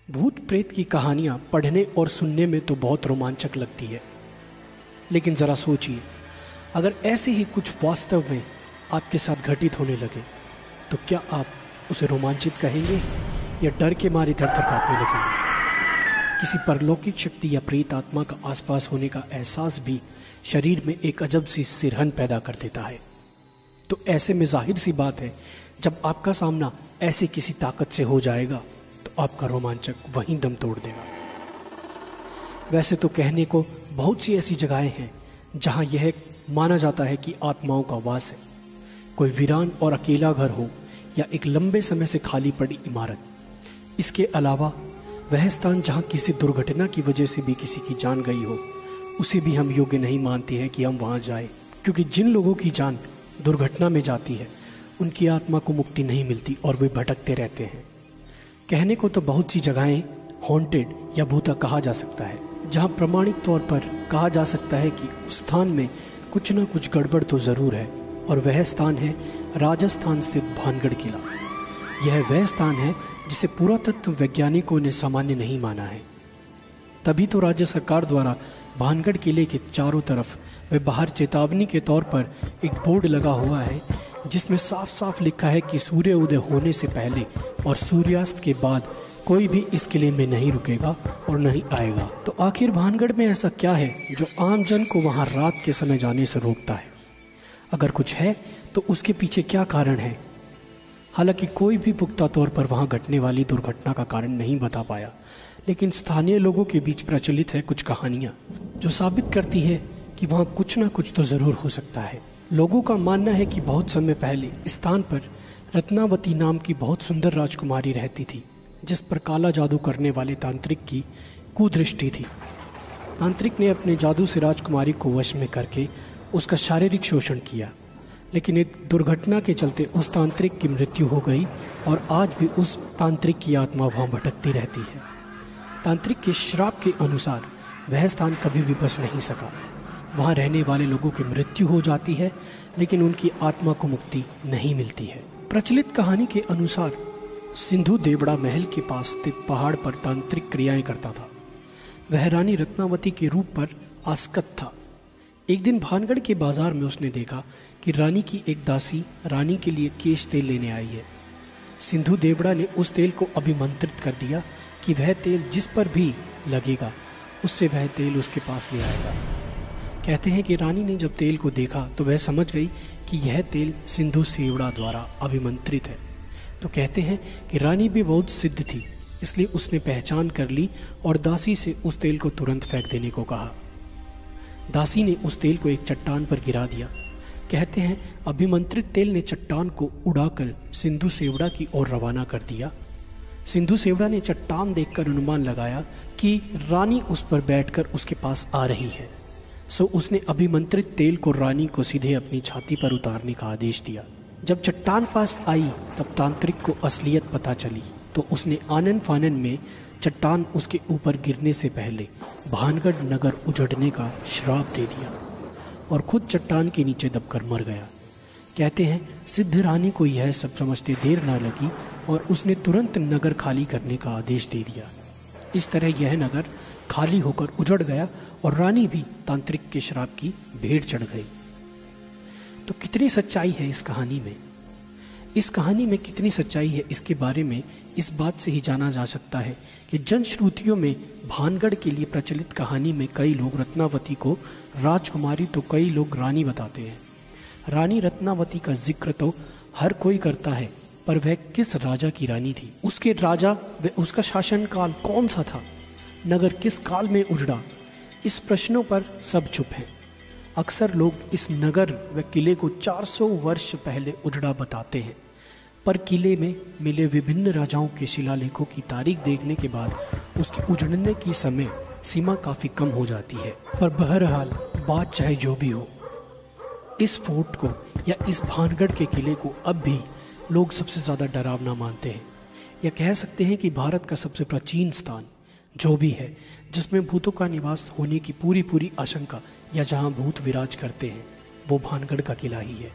भूत प्रेत की कहानियाँ पढ़ने और सुनने में तो बहुत रोमांचक लगती है, लेकिन ज़रा सोचिए, अगर ऐसे ही कुछ वास्तव में आपके साथ घटित होने लगे तो क्या आप उसे रोमांचित कहेंगे या डर के मारे थर थर कांपने लगेंगे। किसी परलौकिक शक्ति या प्रेत आत्मा का आसपास होने का एहसास भी शरीर में एक अजब सी सिरहन पैदा कर देता है। तो ऐसे में जाहिर सी बात है, जब आपका सामना ऐसे किसी ताकत से हो जाएगा तो आपका रोमांचक वहीं दम तोड़ देगा। वैसे तो कहने को बहुत सी ऐसी जगहें हैं जहां यह माना जाता है कि आत्माओं का वास है। कोई वीरान और अकेला घर हो या एक लंबे समय से खाली पड़ी इमारत। इसके अलावा वह स्थान जहां किसी दुर्घटना की वजह से भी किसी की जान गई हो, उसे भी हम योग्य नहीं मानते हैं कि हम वहां जाएं, क्योंकि जिन लोगों की जान दुर्घटना में जाती है उनकी आत्मा को मुक्ति नहीं मिलती और वे भटकते रहते हैं। कहने को तो बहुत सी जगहें हॉन्टेड या भूता कहा जा सकता है, जहां प्रमाणिक तौर पर कहा जा सकता है कि उस स्थान में कुछ न कुछ गड़बड़ तो ज़रूर है, और वह स्थान है राजस्थान स्थित भानगढ़ किला। यह वह स्थान है जिसे पुरातत्व वैज्ञानिकों ने सामान्य नहीं माना है। तभी तो राज्य सरकार द्वारा भानगढ़ किले के चारों तरफ व बाहर चेतावनी के तौर पर एक बोर्ड लगा हुआ है, जिसमें साफ साफ लिखा है कि सूर्य उदय होने से पहले और सूर्यास्त के बाद कोई भी इस किले में नहीं रुकेगा और नहीं आएगा। तो आखिर भानगढ़ में ऐसा क्या है जो आम जन को वहां रात के समय जाने से रोकता है? अगर कुछ है तो उसके पीछे क्या कारण है? हालांकि कोई भी पुख्ता तौर पर वहां घटने वाली दुर्घटना का कारण नहीं बता पाया, लेकिन स्थानीय लोगों के बीच प्रचलित है कुछ कहानियां जो साबित करती है कि वहां कुछ ना कुछ तो जरूर हो सकता है। लोगों का मानना है कि बहुत समय पहले इस स्थान पर रत्नावती नाम की बहुत सुंदर राजकुमारी रहती थी, जिस पर काला जादू करने वाले तांत्रिक की कुदृष्टि थी। तांत्रिक ने अपने जादू से राजकुमारी को वश में करके उसका शारीरिक शोषण किया, लेकिन एक दुर्घटना के चलते उस तांत्रिक की मृत्यु हो गई और आज भी उस तांत्रिक की आत्मा वहाँ भटकती रहती है। तांत्रिक के श्राप के अनुसार वह स्थान कभी भी बच नहीं सका। वहाँ रहने वाले लोगों की मृत्यु हो जाती है, लेकिन उनकी आत्मा को मुक्ति नहीं मिलती है। प्रचलित कहानी के अनुसार सिंधु देवड़ा महल के पास स्थित पहाड़ पर तांत्रिक क्रियाएं करता था। वह रानी रत्नावती के रूप पर आसक्त था। एक दिन भानगढ़ के बाजार में उसने देखा कि रानी की एक दासी रानी के लिए केश तेल लेने आई है। सिंधु देवड़ा ने उस तेल को अभिमंत्रित कर दिया कि वह तेल जिस पर भी लगेगा उससे वह तेल उसके पास ले आएगा। कहते हैं कि रानी ने जब तेल को देखा तो वह समझ गई कि यह तेल सिंधु सेवड़ा द्वारा अभिमंत्रित है। तो कहते हैं कि रानी भी बहुत सिद्ध थी, इसलिए उसने पहचान कर ली और दासी से उस तेल को तुरंत फेंक देने को कहा। दासी ने उस तेल को एक चट्टान पर गिरा दिया। कहते हैं अभिमंत्रित तेल ने चट्टान को उड़ाकर सिंधु सेवड़ा की ओर रवाना कर दिया। सिंधु सेवड़ा ने चट्टान देखकर अनुमान लगाया कि रानी उस पर बैठकर उसके पास आ रही है, सो उसने अभिमंत्रित तेल को रानी को सीधे अपनी छाती पर उतारने का आदेश दिया। जब चट्टान पास आई तब तांत्रिक को असलियत पता चली, तो उसने आनन फानन में चट्टान उसके ऊपर गिरने से पहले भानगढ़ नगर उजड़ने का श्राप दे दिया और खुद चट्टान के नीचे दबकर मर गया। कहते हैं सिद्ध रानी को यह सब समझते देर न लगी और उसने तुरंत नगर खाली करने का आदेश दे दिया। इस तरह यह नगर खाली होकर उजड़ गया और रानी भी तांत्रिक के श्राप की भेंट चढ़ गई। तो कितनी सच्चाई है इस कहानी में? इस कहानी में कितनी सच्चाई है इसके बारे में इस बात से ही जाना जा सकता है कि जनश्रुतियों में भानगढ़ के लिए प्रचलित कहानी में कई लोग रत्नावती को राजकुमारी तो कई लोग रानी बताते हैं। रानी रत्नावती का जिक्र तो हर कोई करता है, पर वह किस राजा की रानी थी? उसके राजा व उसका शासनकाल कौन सा था? नगर किस काल में उजड़ा? इस प्रश्नों पर सब चुप हैं। अक्सर लोग इस नगर व किले को 400 वर्ष पहले उजड़ा बताते हैं, पर किले में मिले विभिन्न राजाओं के शिलालेखों की तारीख देखने के बाद उसके उजड़ने की समय सीमा काफ़ी कम हो जाती है। पर बहरहाल बात चाहे जो भी हो, इस फोर्ट को या इस भानगढ़ के किले को अब भी लोग सबसे ज़्यादा डरावना मानते हैं, या कह सकते हैं कि भारत का सबसे प्राचीन स्थान जो भी है, जिसमें भूतों का निवास होने की पूरी आशंका या जहां भूत विराज करते हैं, वो भानगढ़ का किला ही है।